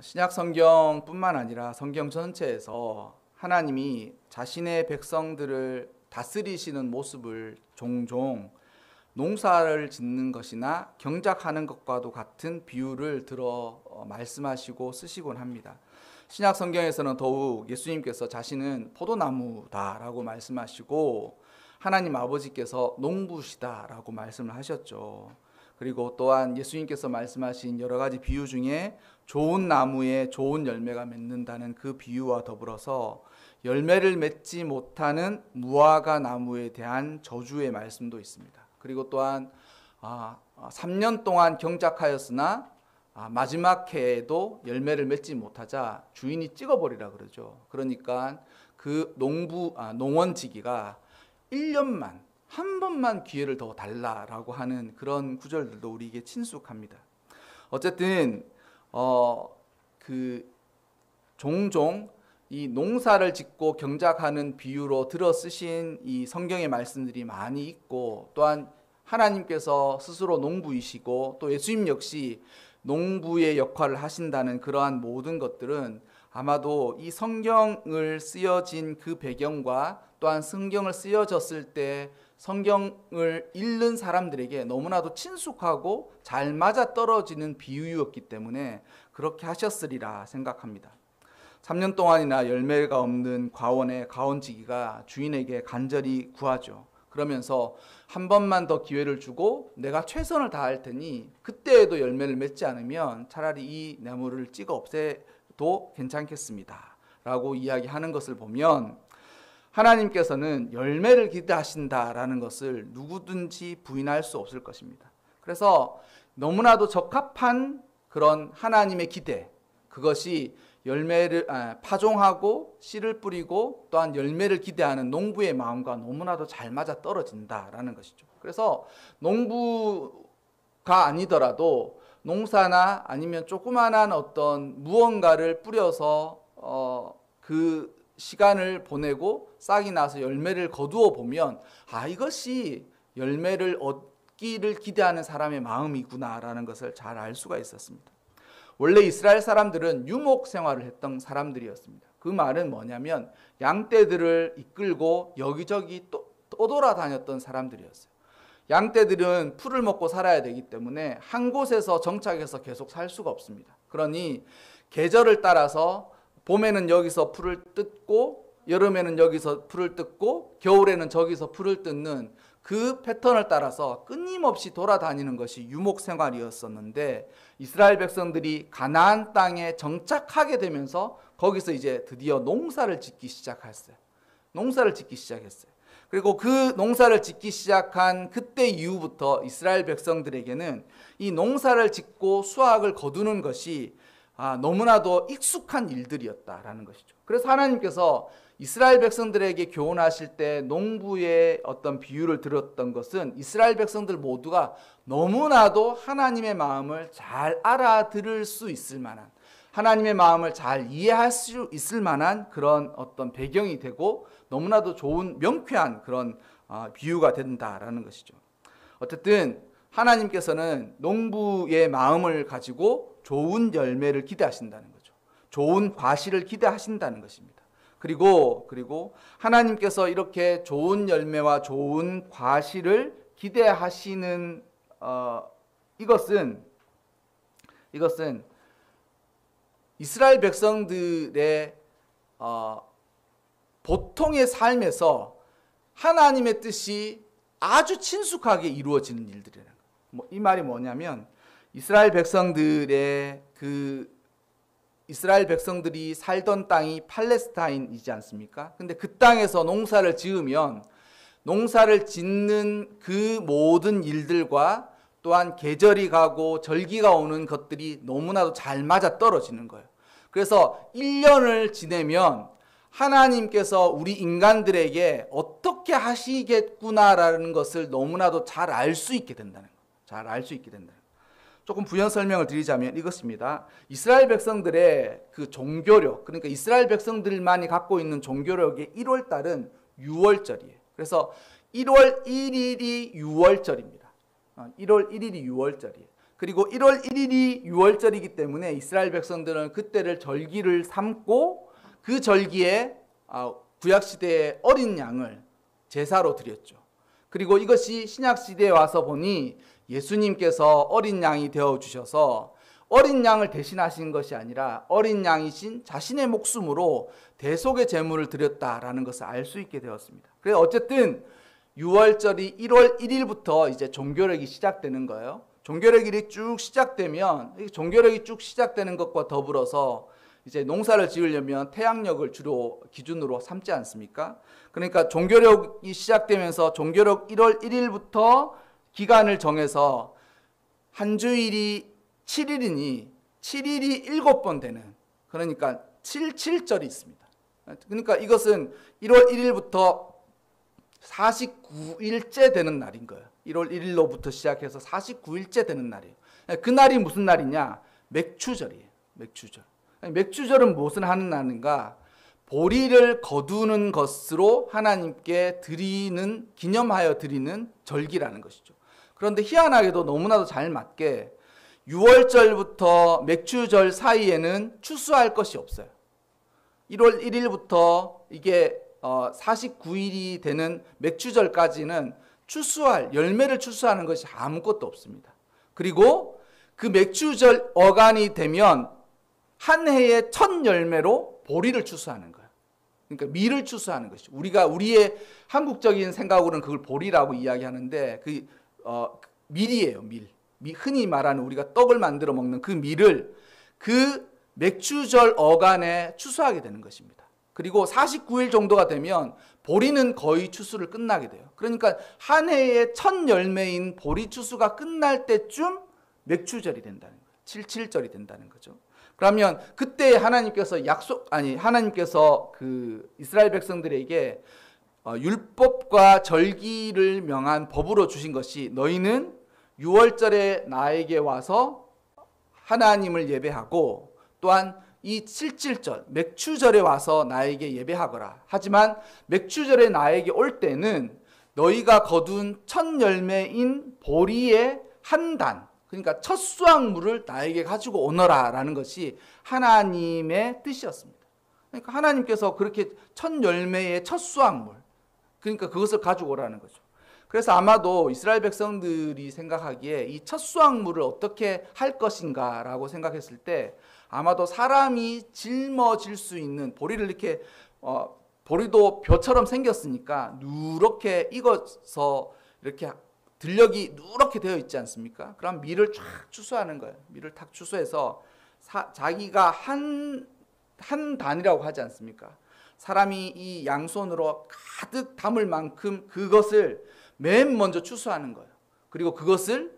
신약 성경뿐만 아니라 성경 전체에서 하나님이 자신의 백성들을 다스리시는 모습을 종종 농사를 짓는 것이나 경작하는 것과도 같은 비유를 들어 말씀하시고 쓰시곤 합니다. 신약 성경에서는 더욱 예수님께서 자신은 포도나무다라고 말씀하시고 하나님 아버지께서 농부시다라고 말씀을 하셨죠. 그리고 또한 예수님께서 말씀하신 여러 가지 비유 중에 좋은 나무에 좋은 열매가 맺는다는 그 비유와 더불어서 열매를 맺지 못하는 무화과 나무에 대한 저주의 말씀도 있습니다. 그리고 또한 3년 동안 경작하였으나 마지막 해에도 열매를 맺지 못하자 주인이 찍어버리라 그러죠. 그러니까 그 농원지기가 1년만 한 번만 기회를 더 달라라고 하는 그런 구절들도 우리에게 친숙합니다. 어쨌든 종종 이 농사를 짓고 경작하는 비유로 들어 쓰신 이 성경의 말씀들이 많이 있고, 또한 하나님께서 스스로 농부이시고 또 예수님 역시 농부의 역할을 하신다는 그러한 모든 것들은 아마도 이 성경을 쓰여진 그 배경과 또한 성경을 쓰여졌을 때 성경을 읽는 사람들에게 너무나도 친숙하고 잘 맞아떨어지는 비유였기 때문에 그렇게 하셨으리라 생각합니다. 3년 동안이나 열매가 없는 과원의 과원지기가 주인에게 간절히 구하죠. 그러면서 한 번만 더 기회를 주고 내가 최선을 다할 테니 그때에도 열매를 맺지 않으면 차라리 이 나무를 찍어 없애도 괜찮겠습니다 라고 이야기하는 것을 보면 하나님께서는 열매를 기대하신다라는 것을 누구든지 부인할 수 없을 것입니다. 그래서 너무나도 적합한 그런 하나님의 기대, 그것이 열매를 파종하고 씨를 뿌리고 또한 열매를 기대하는 농부의 마음과 너무나도 잘 맞아 떨어진다라는 것이죠. 그래서 농부가 아니더라도 농사나 아니면 조그만한 어떤 무언가를 뿌려서 그 시간을 보내고 싹이 나서 열매를 거두어 보면 이것이 열매를 얻기를 기대하는 사람의 마음이구나라는 것을 잘 알 수가 있었습니다. 원래 이스라엘 사람들은 유목 생활을 했던 사람들이었습니다. 그 말은 뭐냐면 양떼들을 이끌고 여기저기 떠돌아다녔던 사람들이었어요. 양떼들은 풀을 먹고 살아야 되기 때문에 한 곳에서 정착해서 계속 살 수가 없습니다. 그러니 계절을 따라서 봄에는 여기서 풀을 뜯고 여름에는 여기서 풀을 뜯고 겨울에는 저기서 풀을 뜯는 그 패턴을 따라서 끊임없이 돌아다니는 것이 유목 생활이었었는데 이스라엘 백성들이 가나안 땅에 정착하게 되면서 거기서 이제 드디어 농사를 짓기 시작했어요. 그리고 그 농사를 짓기 시작한 그때 이후부터 이스라엘 백성들에게는 이 농사를 짓고 수확을 거두는 것이 너무나도 익숙한 일들이었다라는 것이죠. 그래서 하나님께서 이스라엘 백성들에게 교훈하실 때 농부의 어떤 비유를 들었던 것은 이스라엘 백성들 모두가 너무나도 하나님의 마음을 잘 알아들을 수 있을 만한, 하나님의 마음을 잘 이해할 수 있을 만한 그런 어떤 배경이 되고 너무나도 좋은 명쾌한 그런 비유가 된다라는 것이죠. 어쨌든 하나님께서는 농부의 마음을 가지고 좋은 열매를 기대하신다는 거죠. 좋은 과실을 기대하신다는 것입니다. 그리고 하나님께서 이렇게 좋은 열매와 좋은 과실을 기대하시는 이것은 이스라엘 백성들의 보통의 삶에서 하나님의 뜻이 아주 친숙하게 이루어지는 일들이라는 거예요. 이 말이 뭐냐면 이스라엘 백성들이 살던 땅이 팔레스타인이지 않습니까? 근데 그 땅에서 농사를 지으면 농사를 짓는 그 모든 일들과 또한 계절이 가고 절기가 오는 것들이 너무나도 잘 맞아 떨어지는 거예요. 그래서 1년을 지내면 하나님께서 우리 인간들에게 어떻게 하시겠구나라는 것을 너무나도 잘 알 수 있게 된다는 거예요. 조금 부연 설명을 드리자면 이것입니다. 이스라엘 백성들의 그 종교력, 그러니까 이스라엘 백성들만이 갖고 있는 종교력의 1월 달은 6월절이에요. 그래서 1월 1일이 6월절입니다. 1월 1일이 6월절이에요. 그리고 1월 1일이 유월절이기 때문에 이스라엘 백성들은 그때를 절기를 삼고 그 절기에 구약시대의 어린 양을 제사로 드렸죠. 그리고 이것이 신약시대에 와서 보니 예수님께서 어린 양이 되어주셔서 어린 양을 대신하신 것이 아니라 어린 양이신 자신의 목숨으로 대속의 제물을 드렸다라는 것을 알 수 있게 되었습니다. 그래서 어쨌든 유월절이 1월 1일부터 이제 종교력이 시작되는 거예요. 종교력이 쭉 시작되면, 종교력이 쭉 시작되는 것과 더불어서 이제 농사를 지으려면 태양력을 주로 기준으로 삼지 않습니까? 그러니까 종교력이 시작되면서 종교력 1월 1일부터 기간을 정해서 한 주일이 7일이니 7일이 7번 되는, 그러니까 77절이 있습니다. 그러니까 이것은 1월 1일부터 49일째 되는 날인 거예요. 1월 1일로부터 시작해서 49일째 되는 날이에요. 그 날이 무슨 날이냐? 맥추절이에요. 맥추절. 맥추절은 무엇을 하는 날인가? 보리를 거두는 것으로 하나님께 드리는, 기념하여 드리는 절기라는 것이죠. 그런데 희한하게도 너무나도 잘 맞게 6월절부터 맥추절 사이에는 추수할 것이 없어요. 1월 1일부터 이게 49일이 되는 맥추절까지는 추수할, 열매를 추수하는 것이 아무것도 없습니다. 그리고 그 맥추절 어간이 되면 한 해의 첫 열매로 보리를 추수하는 거예요. 그러니까 밀을 추수하는 것이죠. 우리의 한국적인 생각으로는 그걸 보리라고 이야기하는데 밀이에요. 밀. 흔히 말하는 우리가 떡을 만들어 먹는 그 밀을 그 맥추절 어간에 추수하게 되는 것입니다. 그리고 49일 정도가 되면 보리는 거의 추수를 끝나게 돼요. 그러니까 한 해의 첫 열매인 보리 추수가 끝날 때쯤 맥추절이 된다는 거예요. 77절이 된다는 거죠. 그러면 그때 하나님께서 하나님께서 그 이스라엘 백성들에게 율법과 절기를 명한 법으로 주신 것이, 너희는 6월절에 나에게 와서 하나님을 예배하고 또한 이 77절 맥추절에 와서 나에게 예배하거라. 하지만 맥추절에 나에게 올 때는 너희가 거둔 첫 열매인 보리의 한 단, 그러니까 첫 수확물을 나에게 가지고 오너라 라는 것이 하나님의 뜻이었습니다. 그러니까 하나님께서 그렇게 첫 열매의 첫 수확물, 그러니까 그것을 가지고 오라는 거죠. 그래서 아마도 이스라엘 백성들이 생각하기에 이 첫 수확물을 어떻게 할 것인가 라고 생각했을 때 아마도 사람이 짊어질 수 있는, 보리를 이렇게 보리도 벼처럼 생겼으니까 누렇게 익어서 이렇게 들녘이 누렇게 되어 있지 않습니까? 그럼 밀을 쫙 추수하는 거예요. 밀을 탁 추수해서 자기가 한 단이라고 하지 않습니까? 사람이 이 양손으로 가득 담을 만큼 그것을 맨 먼저 추수하는 거예요. 그리고 그것을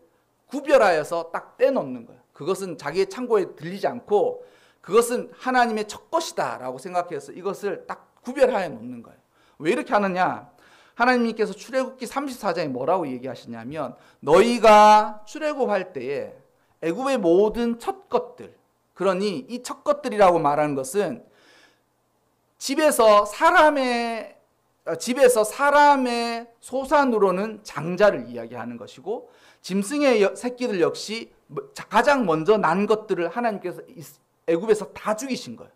구별하여서 딱 떼놓는 거예요. 그것은 자기의 창고에 들리지 않고 그것은 하나님의 첫 것이다 라고 생각해서 이것을 딱 구별하여 놓는 거예요. 왜 이렇게 하느냐? 하나님께서 출애굽기 34장에 뭐라고 얘기하시냐면, 너희가 출애굽할 때에 애굽의 모든 첫 것들, 그러니 이 첫 것들이라고 말하는 것은 집에서 사람의 소산으로는 장자를 이야기하는 것이고, 짐승의 새끼들 역시 가장 먼저 난 것들을 하나님께서 애굽에서 다 죽이신 거예요.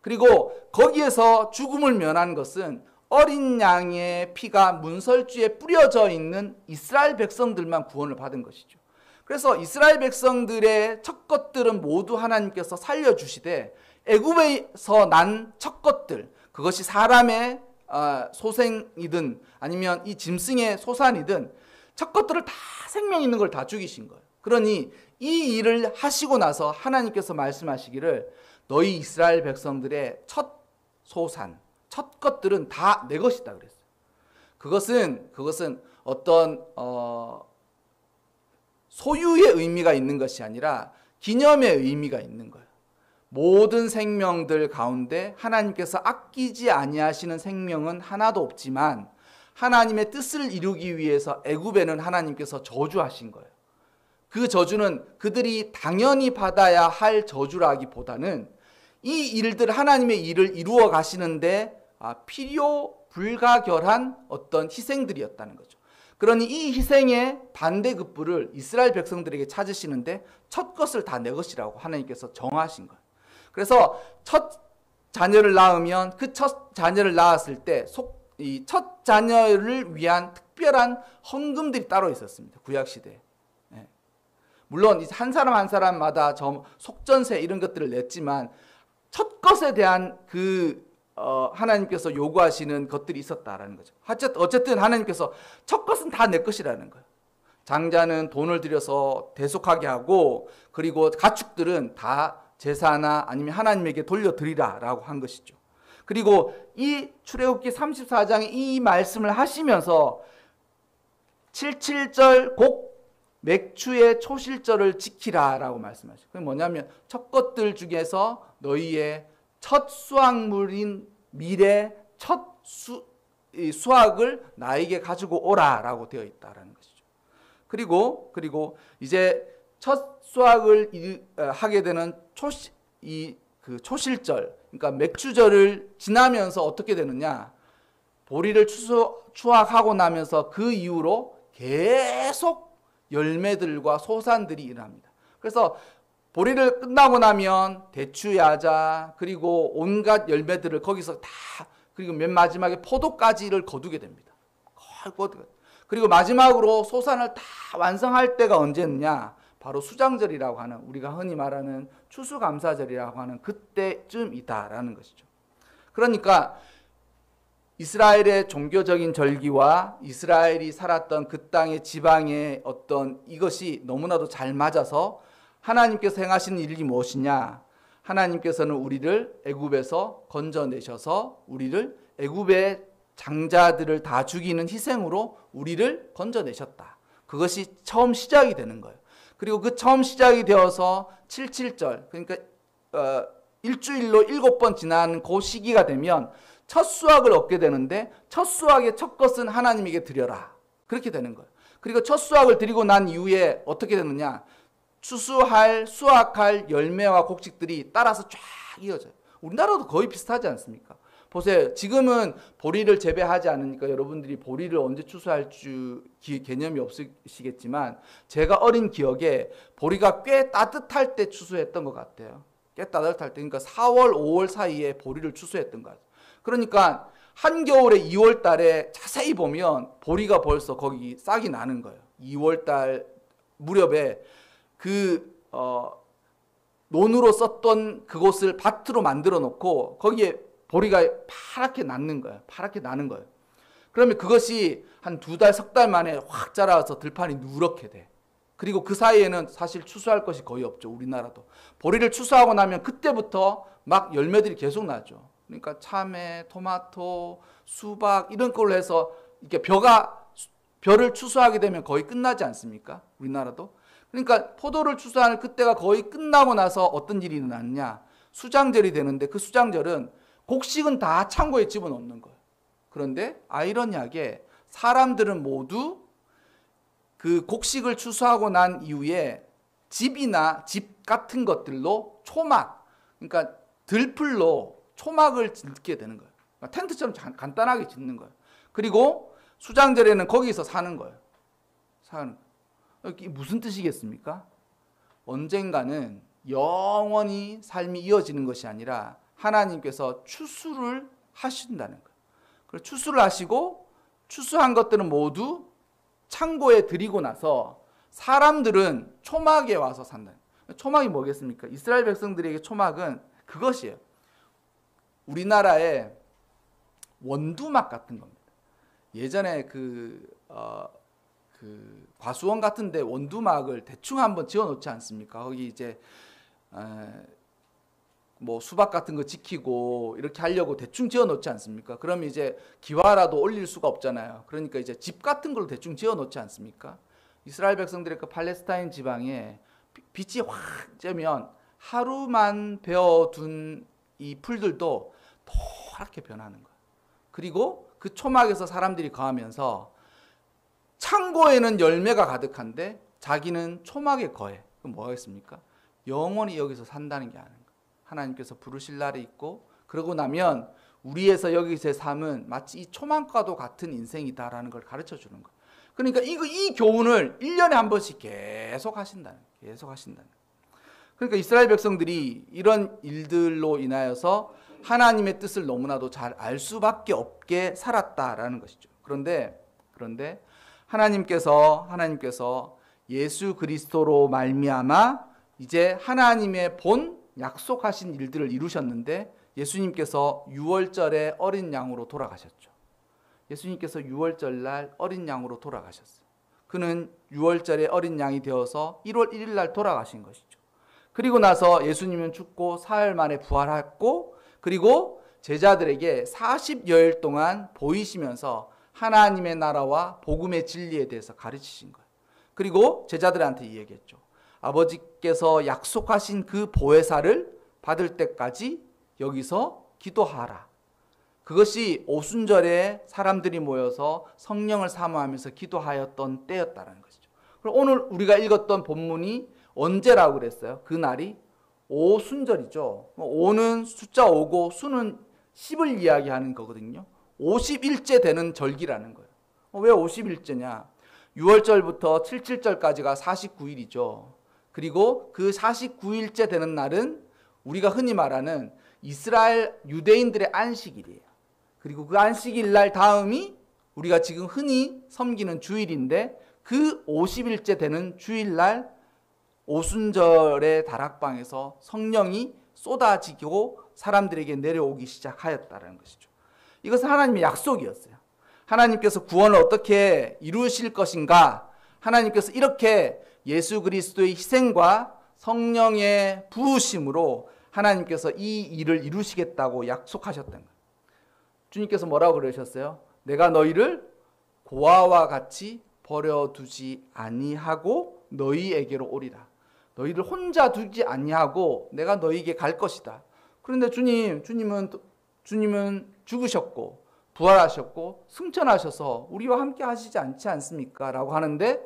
그리고 거기에서 죽음을 면한 것은 어린 양의 피가 문설주에 뿌려져 있는 이스라엘 백성들만 구원을 받은 것이죠. 그래서 이스라엘 백성들의 첫 것들은 모두 하나님께서 살려주시되, 애굽에서 난 첫 것들, 그것이 사람의 소생이든 아니면 이 짐승의 소산이든 첫 것들을 다, 생명 있는 걸 다 죽이신 거예요. 그러니 이 일을 하시고 나서 하나님께서 말씀하시기를, 너희 이스라엘 백성들의 첫 소산, 첫 것들은 다 내 것이다 그랬어요. 그것은 어떤 소유의 의미가 있는 것이 아니라 기념의 의미가 있는 거예요. 모든 생명들 가운데 하나님께서 아끼지 아니하시는 생명은 하나도 없지만 하나님의 뜻을 이루기 위해서 애굽에는 하나님께서 저주하신 거예요. 그 저주는 그들이 당연히 받아야 할 저주라기보다는 이 일들, 하나님의 일을 이루어 가시는데 필요 불가결한 어떤 희생들이었다는 거죠. 그러니 이 희생의 반대급부를 이스라엘 백성들에게 찾으시는데 첫 것을 다 내 것이라고 하나님께서 정하신 거예요. 그래서 첫 자녀를 낳으면 그 첫 자녀를 낳았을 때 이 첫 자녀를 위한 특별한 헌금들이 따로 있었습니다. 구약시대에. 물론 한 사람 한 사람마다 속전세 이런 것들을 냈지만 첫 것에 대한 하나님께서 요구하시는 것들이 있었다라는 거죠. 어쨌든 하나님께서 첫 것은 다 내 것이라는 거예요. 장자는 돈을 들여서 대속하게 하고, 그리고 가축들은 다 제사나 아니면 하나님에게 돌려드리라라고 한 것이죠. 그리고 이 출애굽기 34장에 이 말씀을 하시면서 77절 곡 맥추의 초실절을 지키라라고 말씀하시죠. 그게 뭐냐면 첫 것들 중에서 너희의 첫 수확물인 밀의 첫 수확을 나에게 가지고 오라라고 되어 있다라는 것이죠. 그리고 이제 첫 수확을 하게 되는 초실절, 그러니까 맥추절을 지나면서 어떻게 되느냐? 보리를 추확하고 나면서 그 이후로 계속 열매들과 소산들이 일어납니다. 그래서 보리를 끝나고 나면 대추, 야자, 그리고 온갖 열매들을 거기서 다, 그리고 맨 마지막에 포도까지를 거두게 됩니다. 그리고 마지막으로 소산을 다 완성할 때가 언제냐? 바로 수장절이라고 하는, 우리가 흔히 말하는 추수감사절이라고 하는 그때쯤이다라는 것이죠. 그러니까 이스라엘의 종교적인 절기와 이스라엘이 살았던 그 땅의 지방의 어떤 이것이 너무나도 잘 맞아서 하나님께서 행하시는 일이 무엇이냐? 하나님께서는 우리를 애굽에서 건져내셔서 우리를 애굽의 장자들을 다 죽이는 희생으로 우리를 건져내셨다. 그것이 처음 시작이 되는 거예요. 그리고 그 처음 시작이 되어서 77절, 그러니까 일주일로 7번 지나는 그 시기가 되면 첫 수확을 얻게 되는데, 첫 수확의 첫 것은 하나님에게 드려라. 그렇게 되는 거예요. 그리고 첫 수확을 드리고 난 이후에 어떻게 되느냐? 수확할 열매와 곡식들이 따라서 쫙 이어져요. 우리나라도 거의 비슷하지 않습니까? 보세요. 지금은 보리를 재배하지 않으니까 여러분들이 보리를 언제 추수할 개념이 없으시겠지만, 제가 어린 기억에 보리가 꽤 따뜻할 때 추수했던 것 같아요. 꽤 따뜻할 때, 그러니까 4월, 5월 사이에 보리를 추수했던 것 같아요. 그러니까 한겨울에 2월 달에 자세히 보면 보리가 벌써 거기 싹이 나는 거예요. 2월 달 무렵에 논으로 썼던 그곳을 밭으로 만들어 놓고 거기에 보리가 파랗게 나는 거예요. 파랗게 나는 거예요. 그러면 그것이 한 2달, 3달 만에 확 자라서 들판이 누렇게 돼. 그리고 그 사이에는 사실 추수할 것이 거의 없죠. 우리나라도. 보리를 추수하고 나면 그때부터 막 열매들이 계속 나죠. 그러니까 참외, 토마토, 수박 이런 걸로 해서 이렇게 벼를 추수하게 되면 거의 끝나지 않습니까? 우리나라도. 그러니까 포도를 추수하는 그때가 거의 끝나고 나서 어떤 일이 일어났냐? 수장절이 되는데, 그 수장절은 곡식은 다 창고에 집어넣는 거예요. 그런데 아이러니하게 사람들은 모두 그 곡식을 추수하고 난 이후에 집이나 집 같은 것들로 초막, 그러니까 들풀로 초막을 짓게 되는 거예요. 그러니까 텐트처럼 간단하게 짓는 거예요. 그리고 수장절에는 거기서 사는 거예요. 이게 무슨 뜻이겠습니까? 언젠가는 영원히 삶이 이어지는 것이 아니라 하나님께서 추수를 하신다는 거예요. 그래서 추수를 하시고 추수한 것들은 모두 창고에 들이고 나서 사람들은 초막에 와서 산다. 초막이 뭐겠습니까? 이스라엘 백성들에게 초막은 그것이에요. 우리나라의 원두막 같은 겁니다. 예전에 과수원 같은데 원두막을 대충 한번 지어놓지 않습니까? 거기 이제 뭐 수박 같은 거 지키고 이렇게 하려고 대충 지어놓지 않습니까? 그러면 이제 기와라도 올릴 수가 없잖아요. 그러니까 이제 집 같은 걸로 대충 지어놓지 않습니까? 이스라엘 백성들의 그 팔레스타인 지방에 빛이 확 쬐면 하루만 베어둔 이 풀들도 노랗게 변하는 거예요. 그리고 그 초막에서 사람들이 거하면서 창고에는 열매가 가득한데 자기는 초막에 거해. 그럼 뭐 하겠습니까? 영원히 여기서 산다는 게 아닌 거예요. 하나님께서 부르실 날이 있고, 그러고 나면 우리에서 여기서의 삶은 마치 이 초막과도 같은 인생이다라는 걸 가르쳐 주는 거예요. 그러니까 이 교훈을 1년에 한 번씩 계속 하신다는. 그러니까 이스라엘 백성들이 이런 일들로 인하여서 하나님의 뜻을 너무나도 잘 알 수밖에 없게 살았다라는 것이죠. 그런데 하나님께서 예수 그리스도로 말미암아 이제 하나님의 본 약속하신 일들을 이루셨는데, 예수님께서 유월절에 어린 양으로 돌아가셨죠. 예수님께서 유월절 날 어린 양으로 돌아가셨어요. 그는 유월절에 어린 양이 되어서 1월 1일 날 돌아가신 것이죠. 그리고 나서 예수님은 죽고 사흘 만에 부활했고, 그리고 제자들에게 40여일 동안 보이시면서 하나님의 나라와 복음의 진리에 대해서 가르치신 거예요. 그리고 제자들한테 이야기했죠. 아버지께서 약속하신 그 보혜사를 받을 때까지 여기서 기도하라. 그것이 오순절에 사람들이 모여서 성령을 사모하면서 기도하였던 때였다는 것이죠. 그럼 오늘 우리가 읽었던 본문이 언제라고 그랬어요? 그 날이 오순절이죠. 오는 숫자 5고 수는 10을 이야기하는 거거든요. 50일째 되는 절기라는 거예요. 왜 50일째냐? 6월절부터 77절까지가 49일이죠. 그리고 그 49일째 되는 날은 우리가 흔히 말하는 이스라엘 유대인들의 안식일이에요. 그리고 그 안식일 날 다음이 우리가 지금 흔히 섬기는 주일인데, 그 50일째 되는 주일날 오순절의 다락방에서 성령이 쏟아지고 사람들에게 내려오기 시작하였다는 것이죠. 이것은 하나님의 약속이었어요. 하나님께서 구원을 어떻게 이루실 것인가, 하나님께서 이렇게 예수 그리스도의 희생과 성령의 부으심으로 하나님께서 이 일을 이루시겠다고 약속하셨던 거예요. 주님께서 뭐라고 그러셨어요? 내가 너희를 고아와 같이 버려두지 아니하고 너희에게로 오리라. 너희를 혼자 두지 아니하고 내가 너희에게 갈 것이다. 그런데 주님은 죽으셨고 부활하셨고 승천하셔서 우리와 함께 하시지 않지 않습니까? 라고 하는데,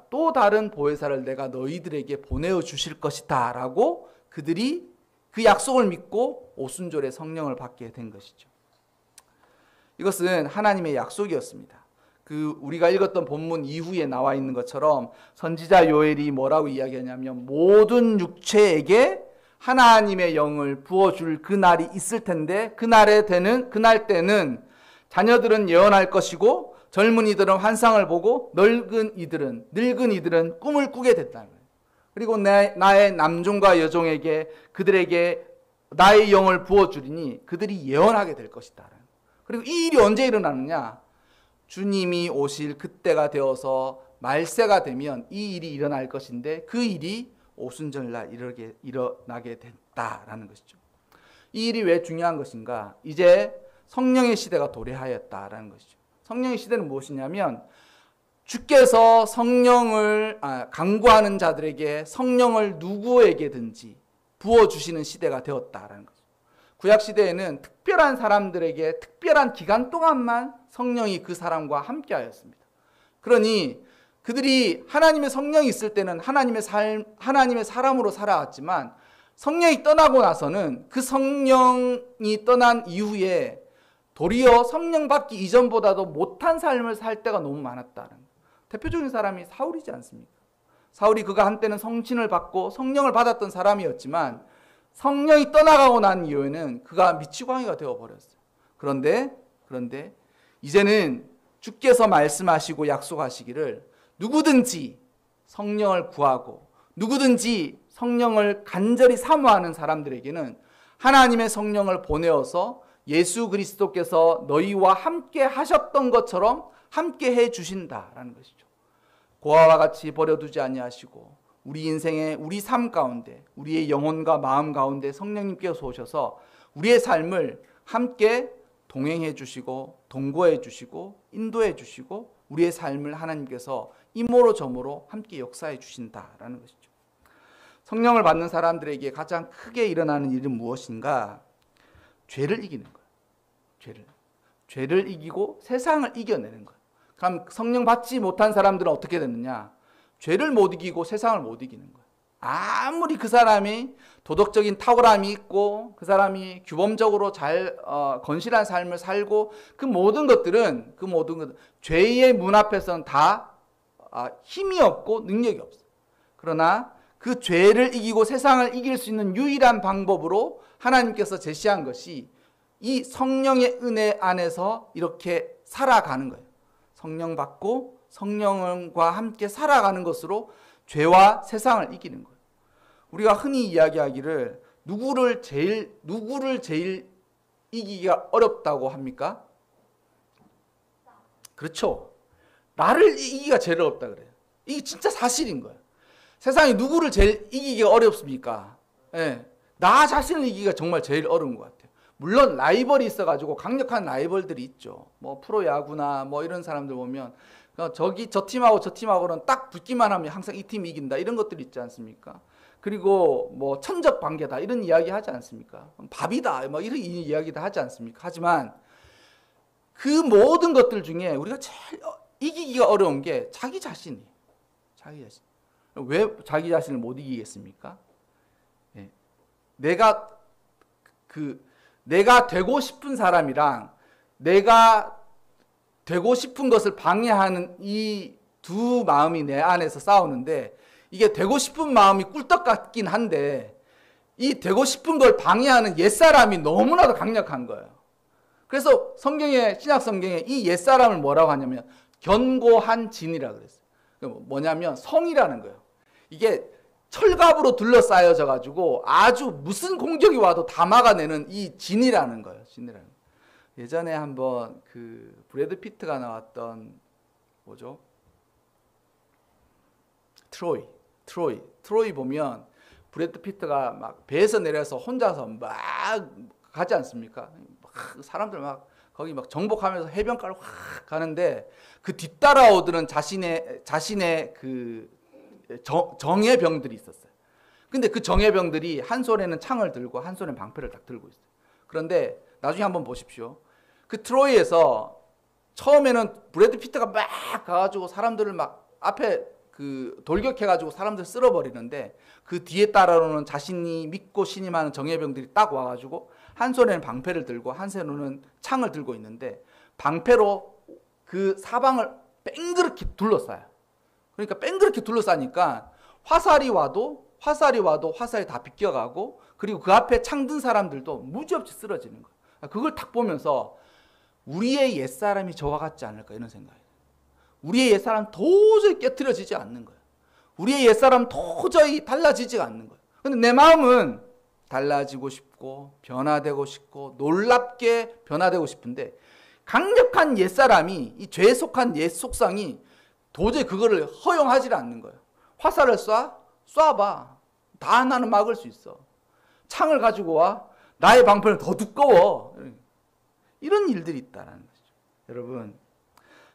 또 다른 보혜사를 내가 너희들에게 보내어 주실 것이다 라고 그들이 그 약속을 믿고 오순절에 성령을 받게 된 것이죠. 이것은 하나님의 약속이었습니다. 우리가 읽었던 본문 이후에 나와 있는 것처럼 선지자 요엘이 뭐라고 이야기하냐면, 모든 육체에게 하나님의 영을 부어줄 그날이 있을 텐데, 그날 때는 자녀들은 예언할 것이고 젊은이들은 환상을 보고 늙은 이들은 꿈을 꾸게 됐다는 거예요. 그리고 나의 남종과 여종에게 그들에게 나의 영을 부어주리니 그들이 예언하게 될 것이다. 그리고 이 일이 언제 일어나느냐? 주님이 오실 그때가 되어서 말세가 되면 이 일이 일어날 것인데, 그 일이 오순절날 일어나게 됐다라는 것이죠. 이 일이 왜 중요한 것인가? 이제 성령의 시대가 도래하였다라는 것이죠. 성령의 시대는 무엇이냐면, 주께서 성령을 간구하는 자들에게 성령을 누구에게든지 부어주시는 시대가 되었다라는 거죠. 구약 시대에는 특별한 사람들에게 특별한 기간 동안만 성령이 그 사람과 함께하였습니다. 그러니 그들이 하나님의 성령이 있을 때는 하나님의 사람으로 살아왔지만, 성령이 떠나고 나서는 그 성령이 떠난 이후에 도리어 성령 받기 이전보다도 못한 삶을 살 때가 너무 많았다는 거예요. 대표적인 사람이 사울이지 않습니까? 사울이 그가 한때는 성신을 받고 성령을 받았던 사람이었지만, 성령이 떠나가고 난 이후에는 그가 미치광이가 되어버렸어요. 그런데 이제는 주께서 말씀하시고 약속하시기를, 누구든지 성령을 구하고 누구든지 성령을 간절히 사모하는 사람들에게는 하나님의 성령을 보내어서 예수 그리스도께서 너희와 함께 하셨던 것처럼 함께 해 주신다라는 것이죠. 고아와 같이 버려두지 아니하시고 우리 인생의 우리 삶 가운데, 우리의 영혼과 마음 가운데 성령님께서 오셔서 우리의 삶을 함께 동행해 주시고 동거해 주시고 인도해 주시고 우리의 삶을 하나님께서 이모로 저모로 함께 역사해 주신다라는 것이죠. 성령을 받는 사람들에게 가장 크게 일어나는 일은 무엇인가? 죄를 이기는 거예요. 죄를 이기고 세상을 이겨내는 거예요. 그럼 성령 받지 못한 사람들은 어떻게 됐느냐? 죄를 못 이기고 세상을 못 이기는 거예요. 아무리 그 사람이 도덕적인 탁월함이 있고 그 사람이 규범적으로 잘 건실한 삶을 살고 그 모든 것들은 죄의 문 앞에서는 다 힘이 없고 능력이 없어요. 그러나 그 죄를 이기고 세상을 이길 수 있는 유일한 방법으로 하나님께서 제시한 것이 이 성령의 은혜 안에서 이렇게 살아가는 거예요. 성령 받고 성령과 함께 살아가는 것으로 죄와 세상을 이기는 거예요. 우리가 흔히 이야기하기를 누구를 제일 이기기가 어렵다고 합니까? 그렇죠. 나를 이기기가 제일 어렵다 그래요. 이게 진짜 사실인 거예요. 세상에 누구를 제일 이기기가 어렵습니까? 예. 나 자신을 이기기가 정말 제일 어려운 것 같아요. 물론 라이벌이 있어가지고 강력한 라이벌들이 있죠. 뭐 프로야구나 뭐 이런 사람들 보면 저 팀하고 저 팀하고는 딱 붙기만 하면 항상 이 팀이 이긴다 이런 것들이 있지 않습니까? 그리고 뭐 천적 관계다 이런 이야기 하지 않습니까? 밥이다 뭐 이런 이야기도 하지 않습니까? 하지만 그 모든 것들 중에 우리가 제일 이기기가 어려운 게 자기 자신이에요. 자기 자신. 왜 자기 자신을 못 이기겠습니까? 예. 내가 되고 싶은 사람이랑 내가 되고 싶은 것을 방해하는 이 두 마음이 내 안에서 싸우는데 이게 되고 싶은 마음이 꿀떡 같긴 한데 이 되고 싶은 걸 방해하는 옛사람이 너무나도 강력한 거예요. 그래서 신약 성경에 이 옛사람을 뭐라고 하냐면 견고한 진이라고 그랬어요. 뭐냐면 성이라는 거예요. 이게 철갑으로 둘러싸여져 가지고 아주 무슨 공격이 와도 다 막아내는 이 진이라는 거예요. 진이라는 거예요. 예전에 한번 그 브래드 피트가 나왔던 뭐죠? 트로이 보면 브래드 피트가 막 배에서 내려서 혼자서 막 가지 않습니까? 막 사람들 막 거기 막 정복하면서 해변가로 확 가는데 그 뒤따라오더는 자신의 그 정예병들이 있었어요. 근데 그 정예병들이 한 손에는 창을 들고 한 손에는 방패를 딱 들고 있어요. 그런데 나중에 한번 보십시오. 그 트로이에서 처음에는 브래드 피트가 막 가가지고 사람들을 막 앞에 그 돌격해가지고 사람들 쓸어버리는데 그 뒤에 따라오는 자신이 믿고 신임하는 정예병들이 딱 와가지고 한 손에는 방패를 들고 한 손에는 창을 들고 있는데 방패로 그 사방을 뺑그렇게 둘러싸요. 그러니까 뺑그렇게 둘러싸니까 화살이 와도 화살이 다 비껴가고 그리고 그 앞에 창 든 사람들도 무지없이 쓰러지는 거예요. 그걸 딱 보면서 우리의 옛사람이 저와 같지 않을까 이런 생각이에요. 우리의 옛사람 도저히 깨트려지지 않는 거예요. 우리의 옛사람 도저히 달라지지 않는 거예요. 근데 내 마음은 달라지고 싶고 변화되고 싶고 놀랍게 변화되고 싶은데 강력한 옛사람이 이 죄에 속한 옛 속성이 도저히 그거를 허용하지 않는 거예요. 화살을 쏴봐. 다 나는 막을 수 있어. 창을 가지고 와. 나의 방패는 더 두꺼워. 이런 일들이 있다는 것이죠. 여러분,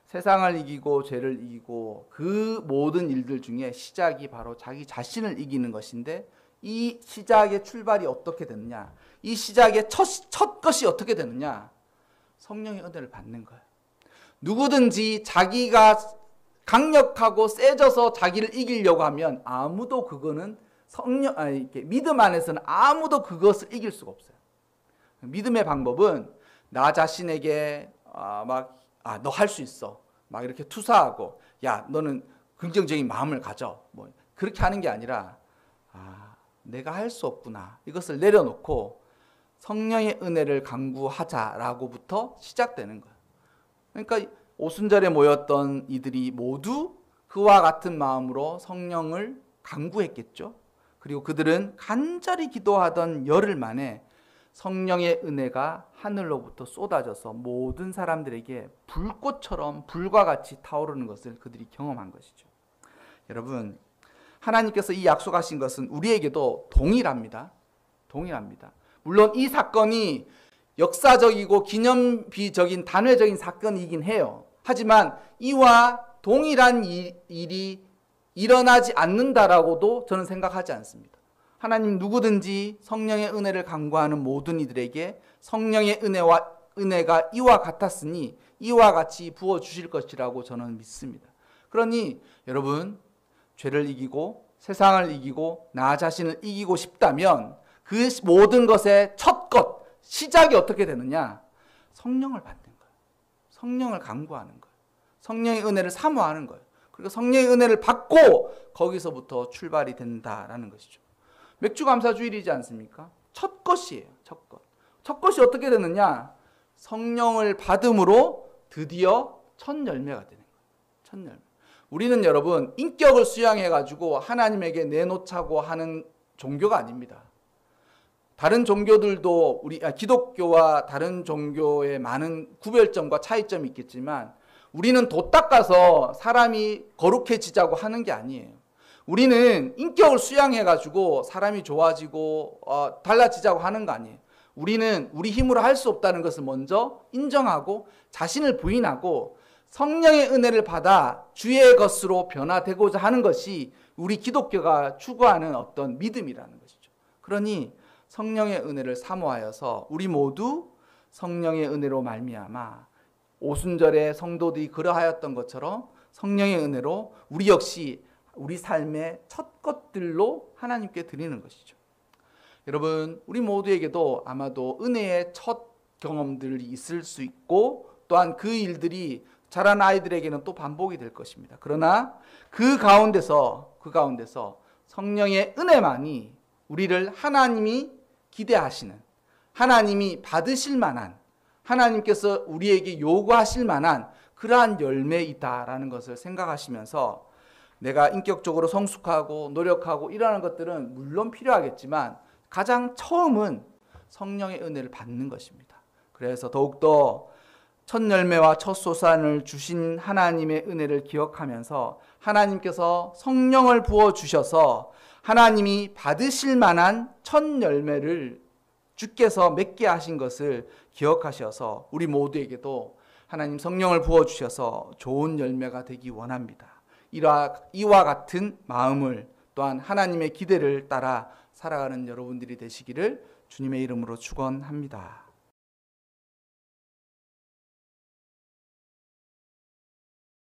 세상을 이기고 죄를 이기고 그 모든 일들 중에 시작이 바로 자기 자신을 이기는 것인데 이 시작의 출발이 어떻게 되느냐? 이 시작의 첫 것이 어떻게 되느냐? 성령의 은혜를 받는 거예요. 누구든지 자기가 강력하고 세져서 자기를 이기려고 하면 아무도 그거는 믿음 안에서는 아무도 그것을 이길 수가 없어요. 믿음의 방법은 나 자신에게 너 할 수 있어. 막 이렇게 투사하고 야 너는 긍정적인 마음을 가져. 뭐 그렇게 하는 게 아니라 내가 할 수 없구나. 이것을 내려놓고 성령의 은혜를 간구하자라고부터 시작되는 거예요. 그러니까 오순절에 모였던 이들이 모두 그와 같은 마음으로 성령을 간구했겠죠. 그리고 그들은 간절히 기도하던 열흘 만에 성령의 은혜가 하늘로부터 쏟아져서 모든 사람들에게 불꽃처럼 불과 같이 타오르는 것을 그들이 경험한 것이죠. 여러분, 하나님께서 이 약속하신 것은 우리에게도 동일합니다. 물론 이 사건이 역사적이고 기념비적인 단회적인 사건이긴 해요. 하지만 이와 동일한 일이 일어나지 않는다라고도 저는 생각하지 않습니다. 하나님 누구든지 성령의 은혜를 간구하는 모든 이들에게 성령의 은혜가 이와 같았으니 이와 같이 부어주실 것이라고 저는 믿습니다. 그러니 여러분 죄를 이기고 세상을 이기고 나 자신을 이기고 싶다면 그 모든 것의 첫 것, 시작이 어떻게 되느냐? 성령을 받는 거예요. 성령을 간구하는 거예요. 성령의 은혜를 사모하는 거예요. 그리고 성령의 은혜를 받고 거기서부터 출발이 된다라는 것이죠. 맥주감사주일이지 않습니까? 첫 것이에요. 첫 것. 첫 것이 어떻게 되느냐? 성령을 받음으로 드디어 첫 열매가 되는 거예요. 첫 열매. 우리는 여러분 인격을 수양해가지고 하나님에게 내놓자고 하는 종교가 아닙니다. 다른 종교들도 기독교와 다른 종교의 많은 구별점과 차이점이 있겠지만 우리는 도 닦아서 사람이 거룩해지자고 하는 게 아니에요. 우리는 인격을 수양해가지고 사람이 좋아지고 달라지자고 하는 거 아니에요. 우리는 우리 힘으로 할 수 없다는 것을 먼저 인정하고 자신을 부인하고 성령의 은혜를 받아 주의 것으로 변화되고자 하는 것이 우리 기독교가 추구하는 어떤 믿음이라는 것이죠. 그러니 성령의 은혜를 사모하여서 우리 모두 성령의 은혜로 말미암아 오순절에 성도들이 그러하였던 것처럼 성령의 은혜로 우리 역시 우리 삶의 첫 것들로 하나님께 드리는 것이죠. 여러분, 우리 모두에게도 아마도 은혜의 첫 경험들이 있을 수 있고 또한 그 일들이 자란 아이들에게는 또 반복이 될 것입니다. 그러나 그 가운데서 성령의 은혜만이 우리를 하나님이 기대하시는, 하나님이 받으실 만한, 하나님께서 우리에게 요구하실 만한 그러한 열매이다라는 것을 생각하시면서 내가 인격적으로 성숙하고 노력하고 이러는 것들은 물론 필요하겠지만 가장 처음은 성령의 은혜를 받는 것입니다. 그래서 더욱더 첫 열매와 첫 소산을 주신 하나님의 은혜를 기억하면서 하나님께서 성령을 부어주셔서 하나님이 받으실 만한 첫 열매를 주께서 맺게 하신 것을 기억하셔서 우리 모두에게도 하나님 성령을 부어주셔서 좋은 열매가 되기 원합니다. 이와 같은 마음을 또한 하나님의 기대를 따라 살아가는 여러분들이 되시기를 주님의 이름으로 축원합니다.